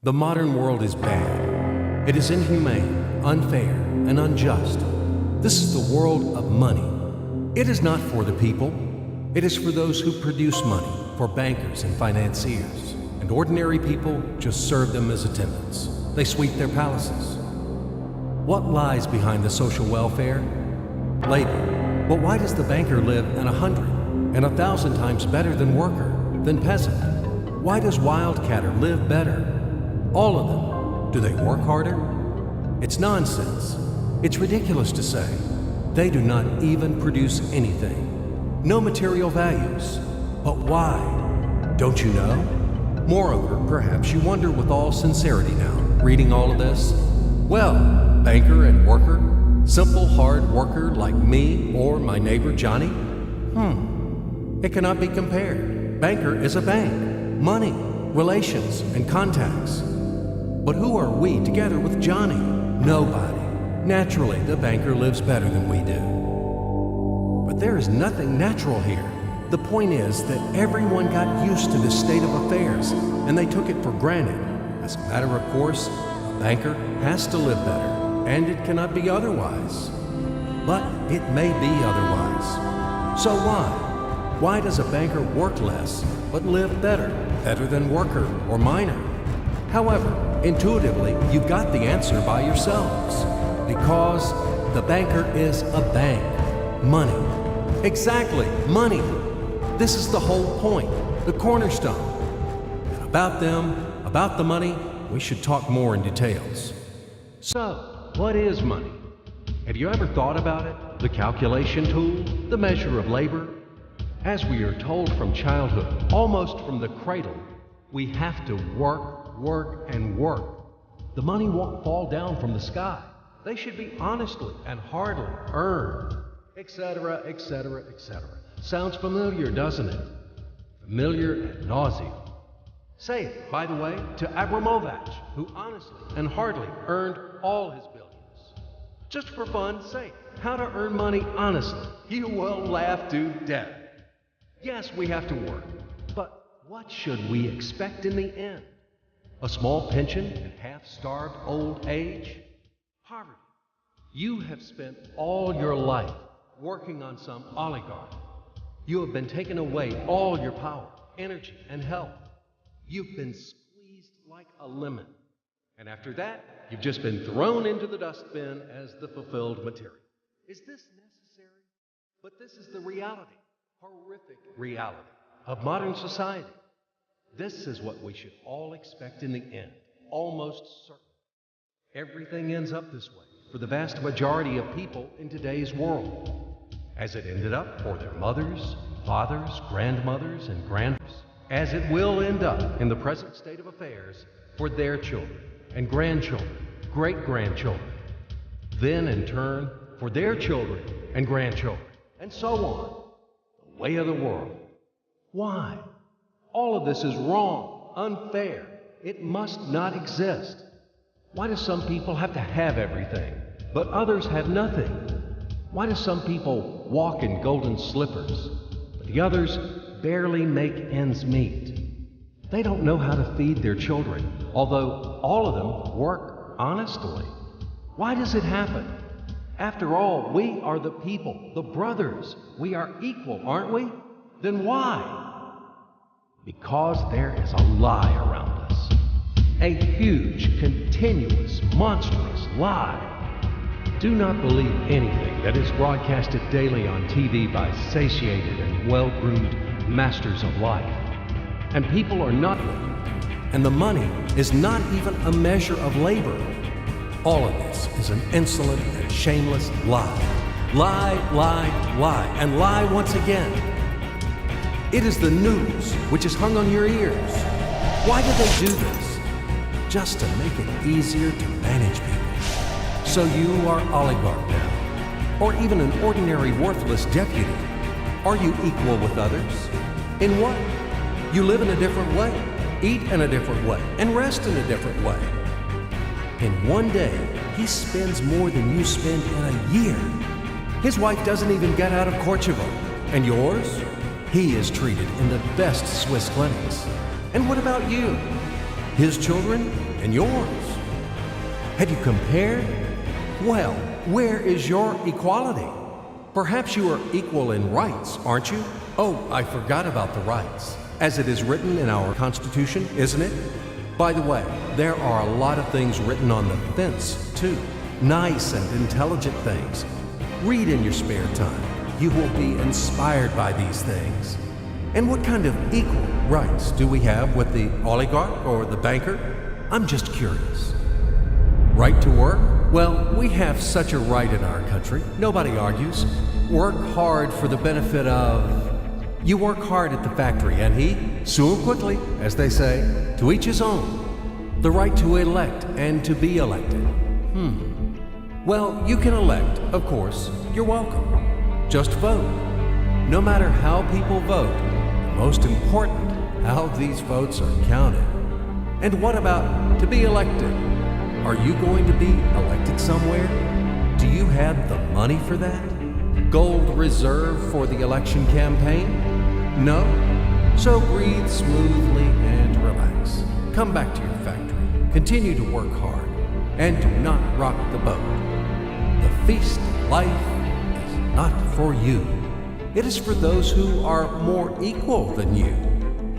The modern world is bad. It is inhumane, unfair, and unjust. This is the world of money. It is not for the people. It is for those who produce money, for bankers and financiers. And ordinary people just serve them as attendants. They sweep their palaces. What lies behind the social welfare? Labor. But why does the banker live in 100 and 1,000 times better than worker, than peasant? Why does wildcatter live better? All of them. Do they work harder? It's nonsense. It's ridiculous to say. They do not even produce anything. No material values. But why? Don't you know? Moreover, perhaps you wonder with all sincerity now, reading all of this. Well, banker and worker, simple hard worker like me or my neighbor Johnny? It cannot be compared. Banker is a bank. Money, relations, and contacts. But who are we together with Johnny? Nobody. Naturally, the banker lives better than we do. But there is nothing natural here. The point is that everyone got used to this state of affairs, and they took it for granted. As a matter of course, a banker has to live better, and it cannot be otherwise. But it may be otherwise. So why? Why does a banker work less, but live better? Better than worker or miner? However, intuitively, you've got the answer by yourselves. Because the banker is a bank. Money. Exactly, money. This is the whole point, the cornerstone. And about them, about the money, we should talk more in details. So, what is money? Have you ever thought about it? The calculation tool, the measure of labor? As we are told from childhood, almost from the cradle, we have to work, work, and work. The money won't fall down from the sky. They should be honestly and hardly earned, etc., etc., etc. Sounds familiar, doesn't it? Familiar ad nauseum. Say it, by the way, to Abramovich, who honestly and hardly earned all his billions. Just for fun, say how to earn money honestly. You will laugh to death. Yes, we have to work, but what should we expect in the end? A small pension and half-starved old age? Poverty. You have spent all your life working on some oligarch. You have been taken away all your power, energy, and health. You've been squeezed like a lemon. And after that, you've just been thrown into the dustbin as the fulfilled material. Is this necessary? But this is the reality, horrific reality of modern society. This is what we should all expect in the end, almost certain. Everything ends up this way for the vast majority of people in today's world, as it ended up for their mothers, fathers, grandmothers, and grandfathers, as it will end up in the present state of affairs for their children and grandchildren, great-grandchildren, then in turn for their children and grandchildren, and so on. The way of the world. Why? All of this is wrong, unfair. It must not exist. Why do some people have to have everything, but others have nothing? Why do some people walk in golden slippers, but the others barely make ends meet? They don't know how to feed their children, although all of them work honestly. Why does it happen? After all, we are the people, the brothers. We are equal, aren't we? Then why? Because there is a lie around us. A huge, continuous, monstrous lie. Do not believe anything that is broadcasted daily on TV by satiated and well-groomed masters of life. And people are not working. And the money is not even a measure of labor. All of this is an insolent and shameless lie. Lie, lie, lie, and lie once again. It is the news which is hung on your ears. Why do they do this? Just to make it easier to manage people. So you are oligarch now, or even an ordinary worthless deputy. Are you equal with others? In what? You live in a different way, eat in a different way, and rest in a different way. In one day, he spends more than you spend in a year. His wife doesn't even get out of Kosovo. And yours? He is treated in the best Swiss clinics. And what about you? his children and yours. Have you compared? Well, where is your equality? Perhaps you are equal in rights, aren't you? Oh, I forgot about the rights. As it is written in our Constitution, isn't it? By the way, there are a lot of things written on the fence, too. Nice and intelligent things. Read in your spare time. You will be inspired by these things. And what kind of equal rights do we have with the oligarch or the banker? I'm just curious. Right to work? Well, we have such a right in our country. Nobody argues. Work hard for the benefit of... You work hard at the factory, and he, soon quickly, as they say, to each his own. The right to elect and to be elected. Well, you can elect, of course. You're welcome. Just vote. No matter how people vote, most important, how these votes are counted. And what about to be elected? Are you going to be elected somewhere? Do you have the money for that? Gold reserve for the election campaign? No? So breathe smoothly and relax. Come back to your factory. Continue to work hard. And do not rock the boat. The feast of life is not for you. It is for those who are more equal than you.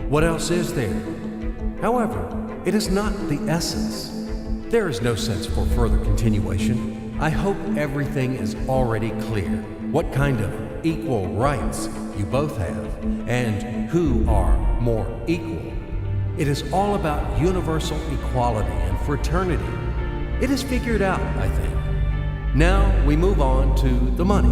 What else is there? However, it is not the essence. There is no sense for further continuation. I hope everything is already clear. What kind of equal rights you both have, and who are more equal. It is all about universal equality and fraternity. It is figured out, I think. Now we move on to the money.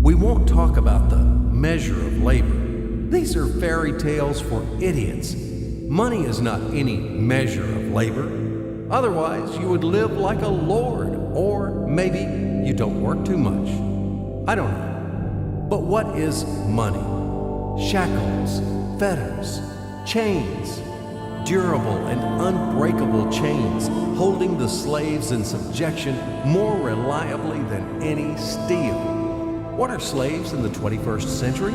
We won't talk about the measure of labor. These are fairy tales for idiots. Money is not any measure of labor. Otherwise, you would live like a lord, or maybe you don't work too much. I don't know. But what is money? Shackles, fetters, chains, durable and unbreakable chains holding the slaves in subjection more reliably than any steel. What are slaves in the 21st century?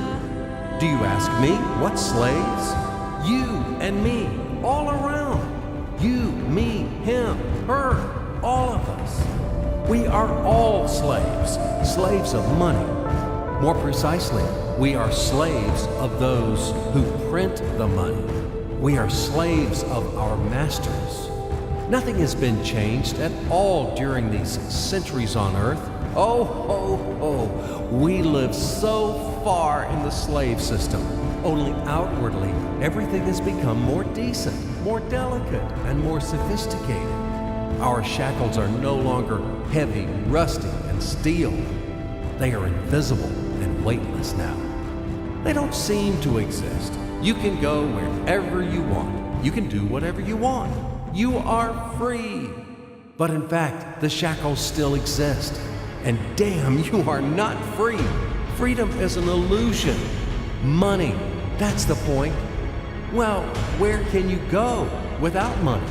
Do you ask me? What slaves? You and me, all around. You, me, him, her, all of us. We are all slaves, slaves of money. More precisely, we are slaves of those who print the money. We are slaves of our masters. Nothing has been changed at all during these centuries on earth. Oh, ho, ho, we live so far in the slave system. Only outwardly, everything has become more decent, more delicate, and more sophisticated. Our shackles are no longer heavy, rusty, and steel. They are invisible and weightless now. They don't seem to exist. You can go wherever you want. You can do whatever you want. You are free. But in fact, the shackles still exist. And damn, you are not free. Freedom is an illusion. Money, that's the point. Well, where can you go without money?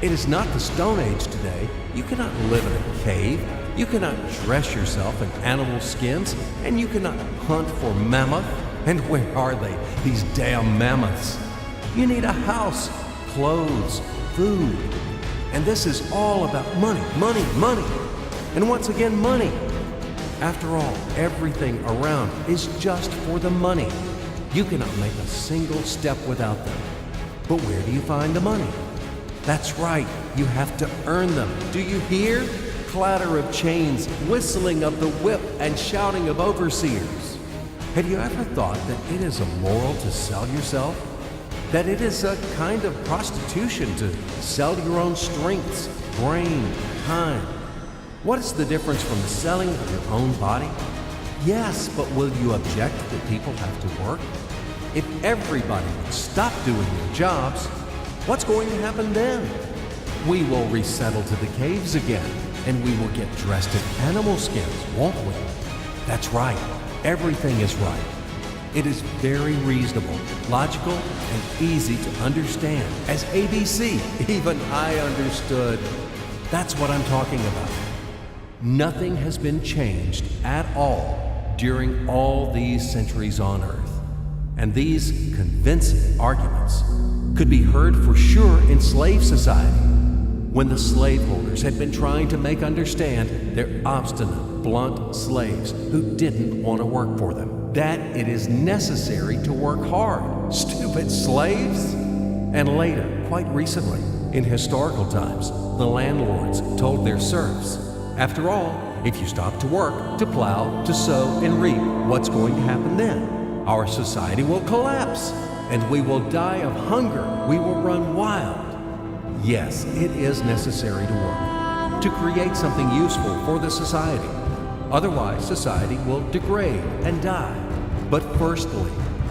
It is not the Stone Age today. You cannot live in a cave. You cannot dress yourself in animal skins. And you cannot hunt for mammoth. And where are they, these damn mammoths? You need a house, clothes, food. And this is all about money, money, money. And once again, money. After all, everything around is just for the money. You cannot make a single step without them. But where do you find the money? That's right, you have to earn them. Do you hear? Clatter of chains, whistling of the whip, and shouting of overseers. Have you ever thought that it is immoral to sell yourself? That it is a kind of prostitution to sell your own strengths, brain, time? What is the difference from the selling of your own body? Yes, but will you object that people have to work? If everybody would stop doing their jobs, what's going to happen then? We will resettle to the caves again, and we will get dressed in animal skins, won't we? That's right. Everything is right. It is very reasonable, logical, and easy to understand. As ABC, even I understood. That's what I'm talking about. Nothing has been changed at all during all these centuries on Earth. And these convincing arguments, could be heard for sure in slave society, when the slaveholders had been trying to make understand their obstinate, blunt slaves who didn't want to work for them that it is necessary to work hard. Stupid slaves! And later, quite recently, in historical times, the landlords told their serfs, after all, if you stop to work, to plow, to sow, and reap, what's going to happen then? Our society will collapse, and we will die of hunger. We will run wild. Yes, it is necessary to work, to create something useful for the society. Otherwise, society will degrade and die. But firstly,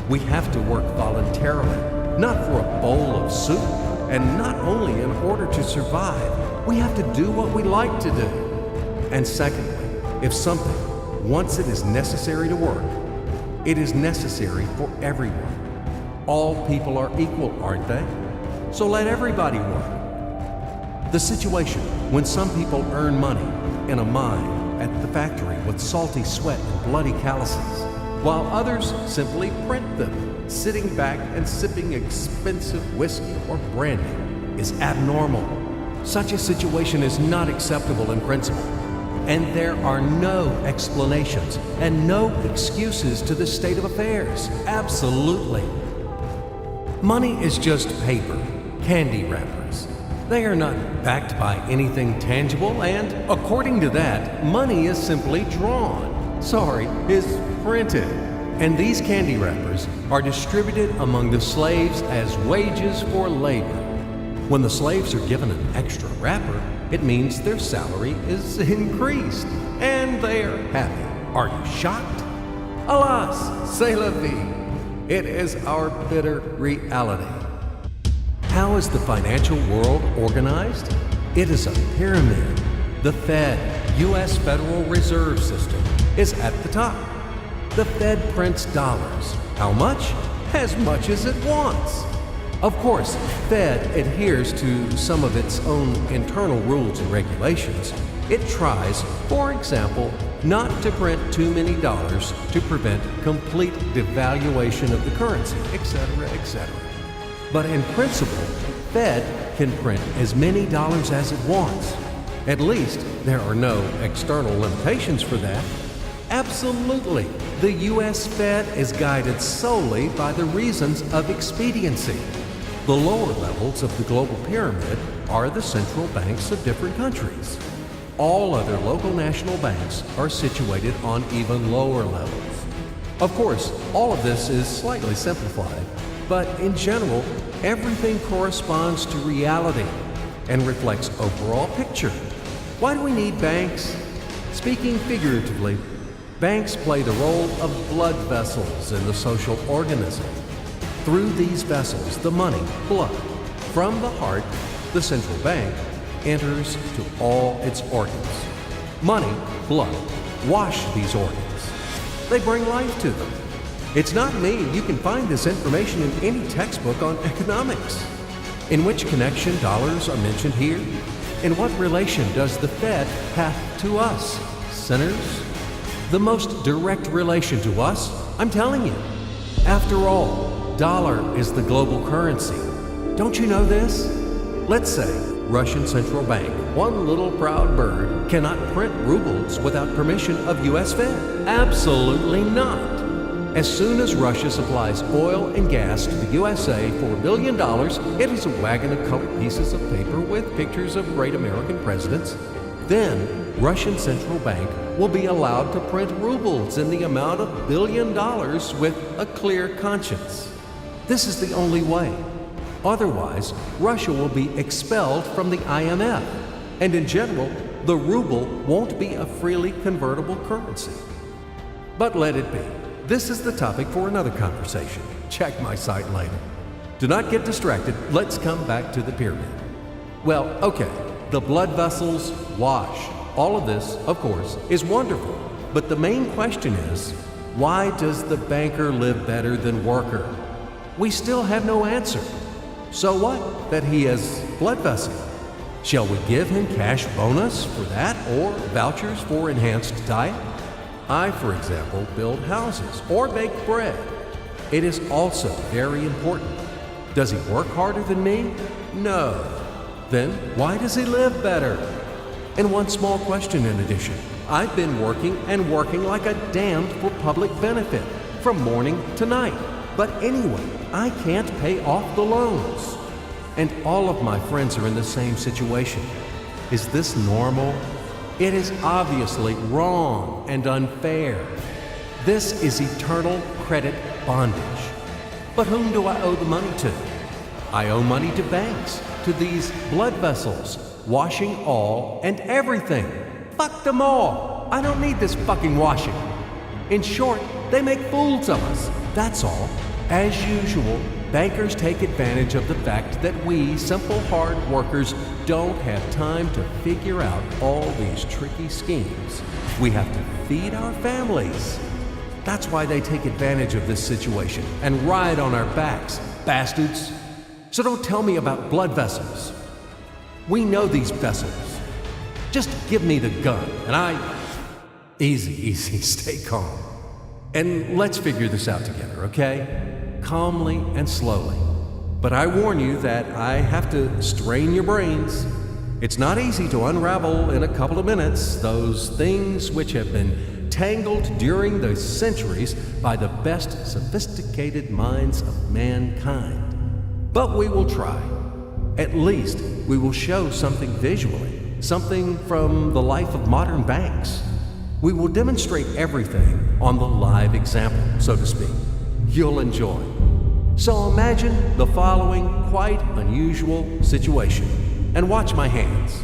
we have to work voluntarily, not for a bowl of soup, and not only in order to survive. We have to do what we like to do. And secondly, if something, once it is necessary to work, it is necessary for everyone. All people are equal, aren't they? So let everybody work. The situation when some people earn money in a mine, at the factory with salty sweat and bloody calluses, while others simply print them, sitting back and sipping expensive whiskey or brandy, is abnormal. Such a situation is not acceptable in principle. And there are no explanations and no excuses to this state of affairs. Absolutely. Money is just paper, candy wrappers. They are not backed by anything tangible, and according to that, money is simply is printed. And these candy wrappers are distributed among the slaves as wages for labor. When the slaves are given an extra wrapper, it means their salary is increased, and they are happy. Are you shocked? Alas, c'est la vie. It is our bitter reality. How is the financial world organized? It is a pyramid. The Fed, U.S. Federal Reserve System, is at the top. The Fed prints dollars. How much? As much as it wants. Of course, Fed adheres to some of its own internal rules and regulations. It tries, for example, not to print too many dollars to prevent complete devaluation of the currency, etc., etc. But in principle, Fed can print as many dollars as it wants. At least there are no external limitations for that. Absolutely, the U.S. Fed is guided solely by the reasons of expediency. The lower levels of the global pyramid are the central banks of different countries. All other local national banks are situated on even lower levels. Of course, all of this is slightly simplified, but in general, everything corresponds to reality and reflects overall picture. Why do we need banks? Speaking figuratively, banks play the role of blood vessels in the social organism. Through these vessels, the money, blood, from the heart, the central bank, enters to all its organs. Money, blood, wash these organs. They bring life to them. It's not me. You can find this information in any textbook on economics. In which connection dollars are mentioned here? In what relation does the Fed have to us, sinners? The most direct relation to us, I'm telling you. After all, dollar is the global currency. Don't you know this? Let's say Russian Central Bank, one little proud bird, cannot print rubles without permission of U.S. Fed. Absolutely not. As soon as Russia supplies oil and gas to the USA for $1 billion, it is a wagon of colored pieces of paper with pictures of great American presidents. Then, Russian Central Bank will be allowed to print rubles in the amount of $1 billion with a clear conscience. This is the only way. Otherwise, Russia will be expelled from the IMF, and in general, the ruble won't be a freely convertible currency. But let it be. This is the topic for another conversation. Check my site later. Do not get distracted. Let's come back to the pyramid. Well, okay, the blood vessels wash. All of this, of course, is wonderful. But the main question is, why does the banker live better than worker? We still have no answer. So what that he has blood vessel? Shall we give him cash bonus for that or vouchers for enhanced diet? I, for example, build houses or bake bread. It is also very important. Does he work harder than me? No. Then why does he live better? And one small question in addition. I've been working and working like a damned for public benefit from morning to night. But anyway, I can't pay off the loans. And all of my friends are in the same situation. Is this normal? It is obviously wrong and unfair. This is eternal credit bondage. But whom do I owe the money to? I owe money to banks, to these blood vessels, washing all and everything. Fuck them all. I don't need this fucking washing. In short, they make fools of us. That's all. As usual, bankers take advantage of the fact that we, simple hard workers, don't have time to figure out all these tricky schemes. We have to feed our families. That's why they take advantage of this situation and ride on our backs, bastards. So don't tell me about blood vessels. We know these vessels. Just give me the gun and Easy, stay calm. And let's figure this out together, okay? Calmly and slowly. But I warn you that I have to strain your brains. It's not easy to unravel in a couple of minutes those things which have been tangled during the centuries by the best sophisticated minds of mankind. But we will try. At least we will show something visually, something from the life of modern banks. We will demonstrate everything on the live example, so to speak. You'll enjoy. So imagine the following quite unusual situation, and watch my hands.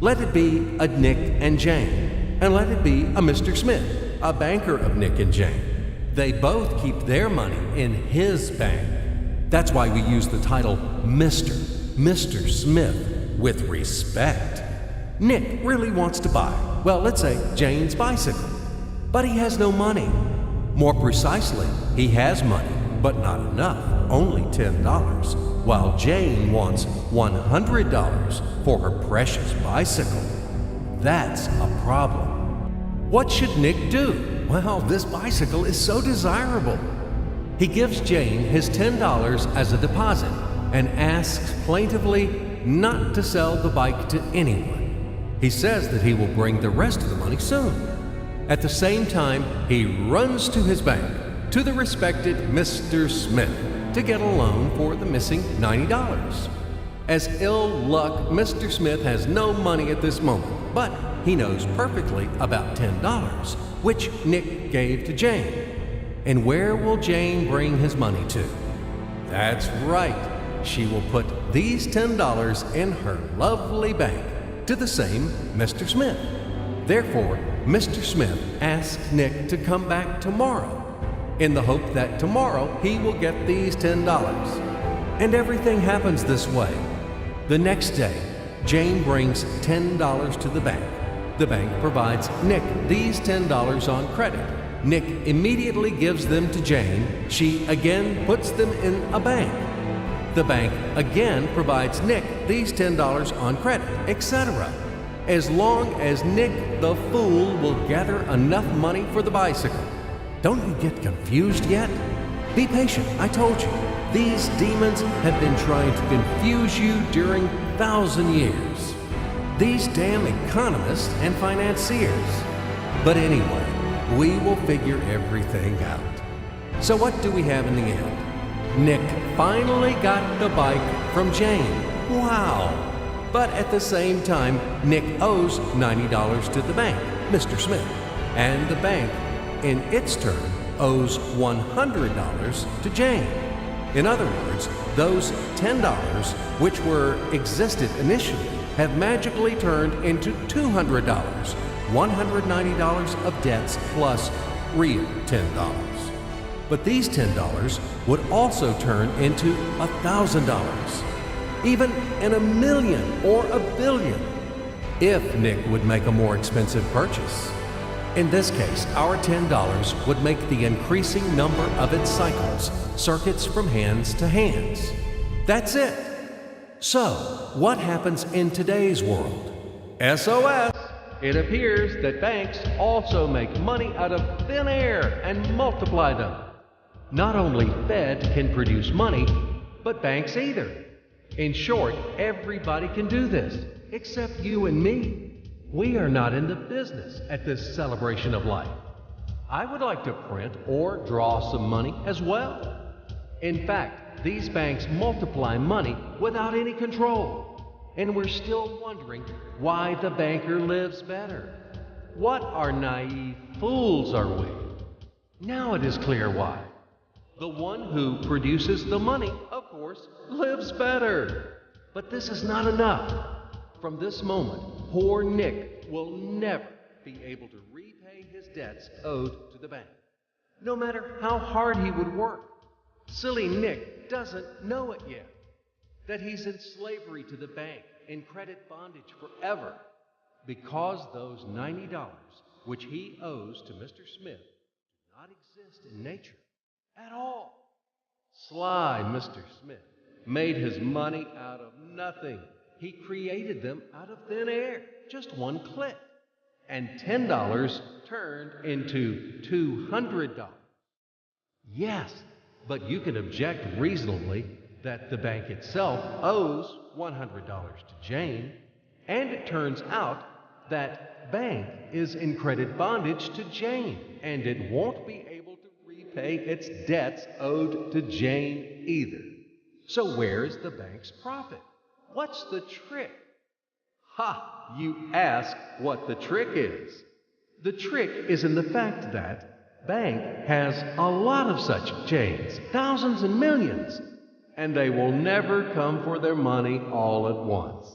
Let it be a Nick and Jane, and let it be a Mr. Smith, a banker of Nick and Jane. They both keep their money in his bank. That's why we use the title Mr. Smith, with respect. Nick really wants to buy, well, let's say Jane's bicycle, but he has no money. More precisely, he has money, but not enough, only $10, while Jane wants $100 for her precious bicycle. That's a problem. What should Nick do? Well, this bicycle is so desirable. He gives Jane his $10 as a deposit and asks plaintively not to sell the bike to anyone. He says that he will bring the rest of the money soon. At the same time, he runs to his bank, to the respected Mr. Smith, to get a loan for the missing $90. As ill luck, Mr. Smith has no money at this moment, but he knows perfectly about $10, which Nick gave to Jane. And where will Jane bring his money to? That's right. She will put these $10 in her lovely bank, to the same Mr. Smith. Therefore, Mr. Smith asks Nick to come back tomorrow, in the hope that tomorrow he will get these $10. And everything happens this way. The next day, Jane brings $10 to the bank. The bank provides Nick these $10 on credit. Nick immediately gives them to Jane. She again puts them in a bank. The bank again provides Nick these $10 on credit, etc. As long as Nick the fool will gather enough money for the bicycle. Don't you get confused yet? Be patient, I told you. These demons have been trying to confuse you during 1,000 years. These damn economists and financiers. But anyway, we will figure everything out. So what do we have in the end? Nick finally got the bike from Jane. Wow! But at the same time, Nick owes $90 to the bank, Mr. Smith. And the bank, in its turn, owes $100 to Jane. In other words, those $10, which existed initially, have magically turned into $200, $190 of debts plus real $10. But these $10 would also turn into $1,000, even in a million or a billion, if Nick would make a more expensive purchase. In this case, our $10 would make the increasing number of its cycles, circuits from hands to hands. That's it. So, what happens in today's world? SOS! It appears that banks also make money out of thin air and multiply them. Not only Fed can produce money, but banks either. In short, everybody can do this, except you and me. We are not in the business at this celebration of life. I would like to print or draw some money as well. In fact, these banks multiply money without any control. And we're still wondering why the banker lives better. What are naive fools are we? Now it is clear why. The one who produces the money, of course, lives better. But this is not enough. From this moment, poor Nick will never be able to repay his debts owed to the bank, no matter how hard he would work. Silly Nick doesn't know it yet, that he's in slavery to the bank, in credit bondage forever, because those $90 which he owes to Mr. Smith do not exist in nature at all. Sly Mr. Smith made his money out of nothing. He created them out of thin air, just one click. And $10 turned into $200. Yes, but you can object reasonably that the bank itself owes $100 to Jane, and it turns out that bank is in credit bondage to Jane, and it won't be able to repay its debts owed to Jane either. So where's the bank's profit? What's the trick? Ha! You ask what the trick is. The trick is in the fact that bank has a lot of such Janes, thousands and millions, and they will never come for their money all at once.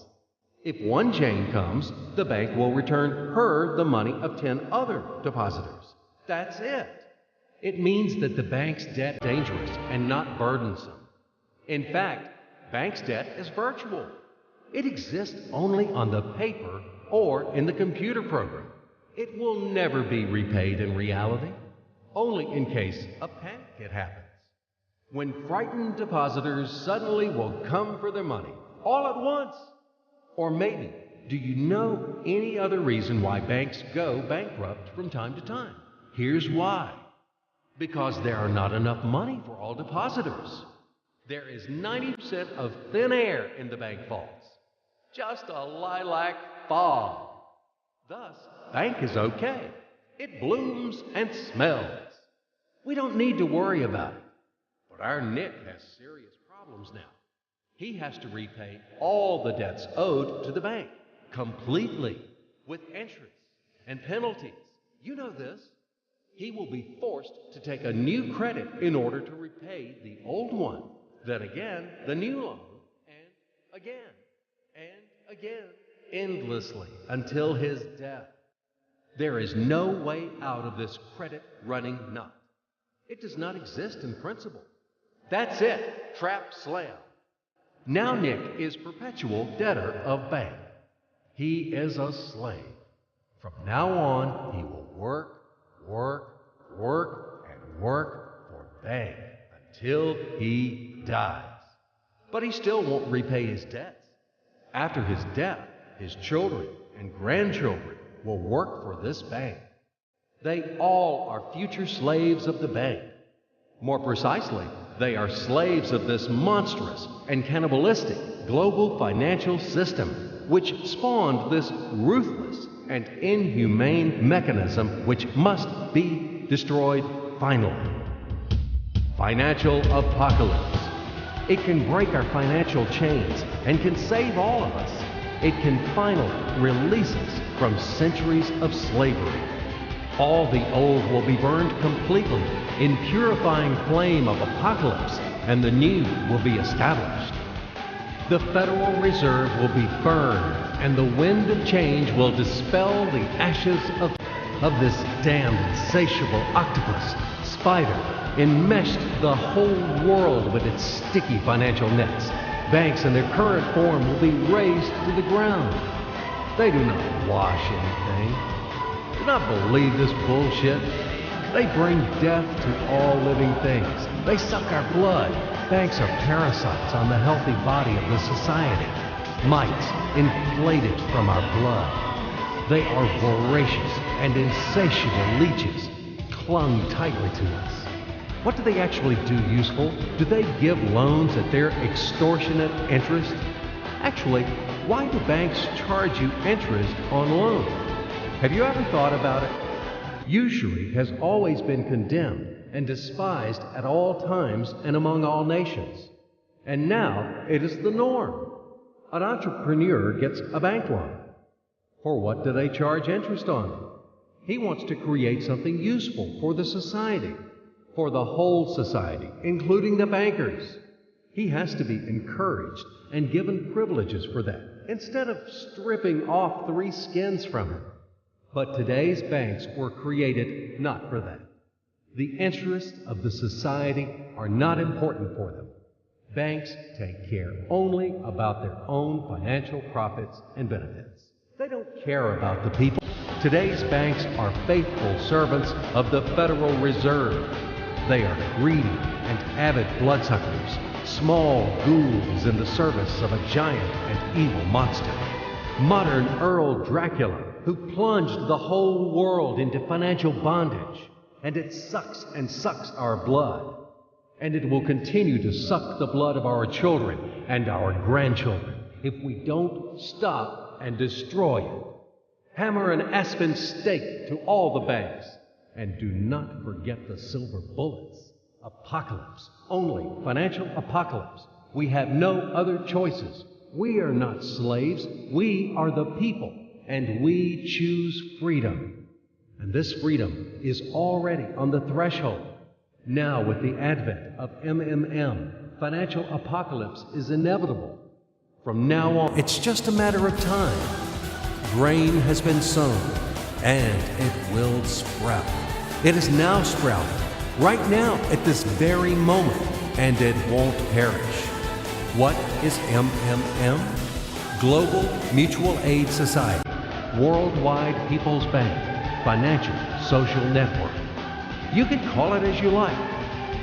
If one Jane comes, the bank will return her the money of 10 other depositors. That's it. It means that the bank's debt is dangerous and not burdensome. In fact, bank's debt is virtual. It exists only on the paper or in the computer program. It will never be repaid in reality, only in case a panic hit happens, when frightened depositors suddenly will come for their money all at once. Or maybe, do you know any other reason why banks go bankrupt from time to time? Here's why. Because there are not enough money for all depositors. There is 90% of thin air in the bank vaults. Just a lilac fog. Thus, bank is okay. It blooms and smells. We don't need to worry about it. But our Nick has serious problems now. He has to repay all the debts owed to the bank, completely, with interest and penalties. You know this. He will be forced to take a new credit in order to repay the old one. Then again, the new loan, and again, endlessly, until his death. There is no way out of this credit running knot. It does not exist in principle. That's it, trap slam. Now Nick is perpetual debtor of bank. He is a slave. From now on, he will work for bank until he dies. But he still won't repay his debts. After his death, his children and grandchildren will work for this bank. They all are future slaves of the bank. More precisely, they are slaves of this monstrous and cannibalistic global financial system, which spawned this ruthless and inhumane mechanism which must be destroyed finally. Financial apocalypse. It can break our financial chains and can save all of us. It can finally release us from centuries of slavery. All the old will be burned completely in purifying flame of apocalypse, and the new will be established. The Federal Reserve will be burned, and the wind of change will dispel the ashes of this damned insatiable octopus, spider, enmeshed the whole world with its sticky financial nets. Banks in their current form will be razed to the ground. They do not wash anything. Do not believe this bullshit. They bring death to all living things. They suck our blood. Banks are parasites on the healthy body of the society. Mites inflated from our blood. They are voracious and insatiable leeches, clung tightly to us. What do they actually do useful? Do they give loans at their extortionate interest? Actually, why do banks charge you interest on loans? Have you ever thought about it? Usury has always been condemned and despised at all times and among all nations. And now it is the norm. An entrepreneur gets a bank loan. For what do they charge interest on? He wants to create something useful for the society, for the whole society, including the bankers. He has to be encouraged and given privileges for that, instead of stripping off 3 skins from him. But today's banks were created not for that. The interests of the society are not important for them. Banks take care only about their own financial profits and benefits. They don't care about the people. Today's banks are faithful servants of the Federal Reserve. They are greedy and avid bloodsuckers, small ghouls in the service of a giant and evil monster. Modern Earl Dracula, who plunged the whole world into financial bondage, and it sucks and sucks our blood. And it will continue to suck the blood of our children and our grandchildren if we don't stop and destroy it. Hammer an aspen stake to all the banks. And do not forget the silver bullets. Apocalypse, only financial apocalypse. We have no other choices. We are not slaves. We are the people, and we choose freedom. And this freedom is already on the threshold. Now, with the advent of MMM, financial apocalypse is inevitable. From now on, it's just a matter of time. Grain has been sown, and it will sprout. It is now sprouting, right now, at this very moment, and it won't perish. What is MMM? Global Mutual Aid Society, Worldwide People's Bank, Financial Social Network. You can call it as you like.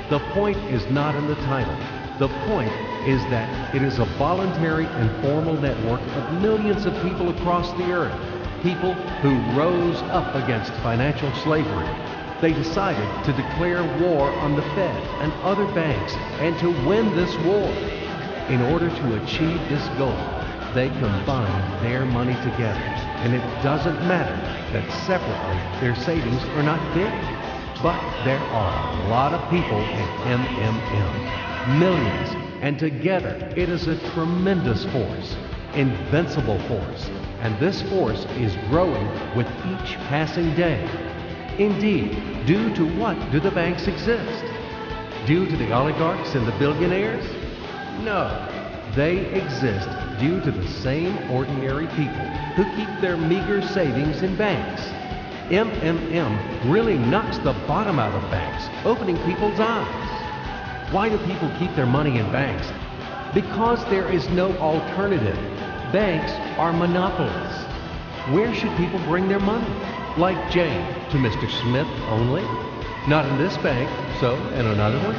The point is not in the title. The point is that it is a voluntary and formal network of millions of people across the earth, people who rose up against financial slavery. They decided to declare war on the Fed and other banks and to win this war. In order to achieve this goal, they combined their money together, and it doesn't matter that separately their savings are not big. But there are a lot of people in MMM, millions, and together it is a tremendous force, invincible force, and this force is growing with each passing day. Indeed, due to what do the banks exist? Due to the oligarchs and the billionaires? No, they exist due to the same ordinary people who keep their meager savings in banks. MMM really knocks the bottom out of banks, opening people's eyes. Why do people keep their money in banks? Because there is no alternative. Banks are monopolies. Where should people bring their money? Like Jane, to Mr. Smith only? Not in this bank, so in another one?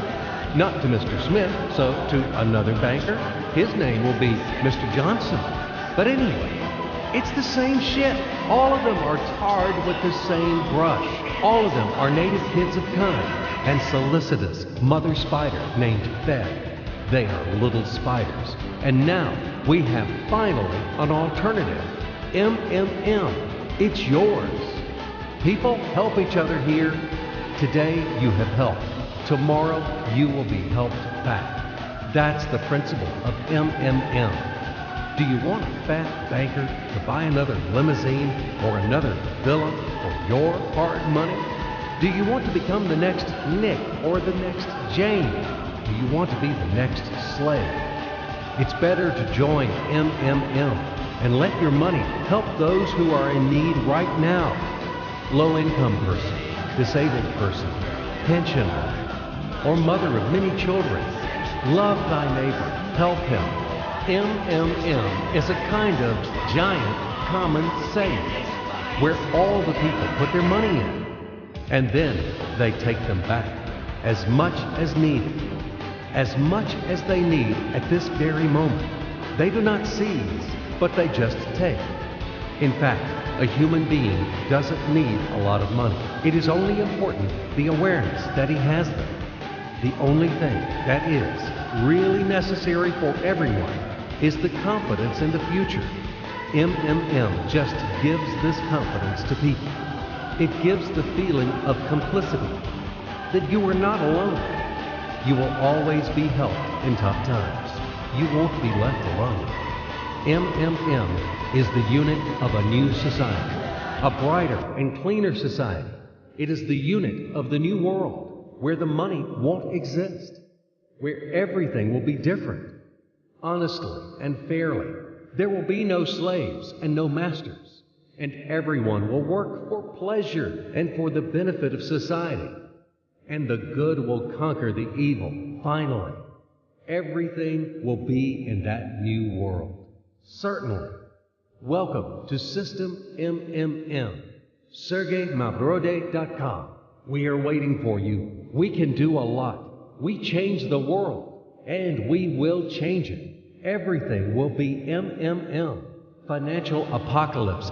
Not to Mr. Smith, so to another banker? His name will be Mr. Johnson. But anyway, it's the same shit. All of them are tarred with the same brush. All of them are native kids of kind and solicitous mother spider named Fed. They are little spiders. And now we have finally an alternative. MMM. It's yours. People help each other here. Today you have helped. Tomorrow you will be helped back. That's the principle of MMM. Do you want a fat banker to buy another limousine or another villa for your hard money? Do you want to become the next Nick or the next Jane? Do you want to be the next slave? It's better to join MMM and let your money help those who are in need right now. Low-income person, disabled person, pensioner, or mother of many children. Love thy neighbor, help him. MMM is a kind of giant common savings where all the people put their money in, and then they take them back as much as needed, as much as they need at this very moment. They do not seize, but they just take. In fact, a human being doesn't need a lot of money. It is only important the awareness that he has them. The only thing that is really necessary for everyone is the confidence in the future. MMM just gives this confidence to people. It gives the feeling of complicity, that you are not alone. You will always be helped in tough times. You won't be left alone. MMM is the unit of a new society, a brighter and cleaner society. It is the unit of the new world, where the money won't exist, where everything will be different, honestly and fairly. There will be no slaves and no masters, and everyone will work for pleasure and for the benefit of society. And the good will conquer the evil, finally. Everything will be in that new world. Certainly. Welcome to System MMM. SergeyMavrode.com. We are waiting for you. We can do a lot. We change the world, and we will change it. Everything will be MMM. Financial apocalypse.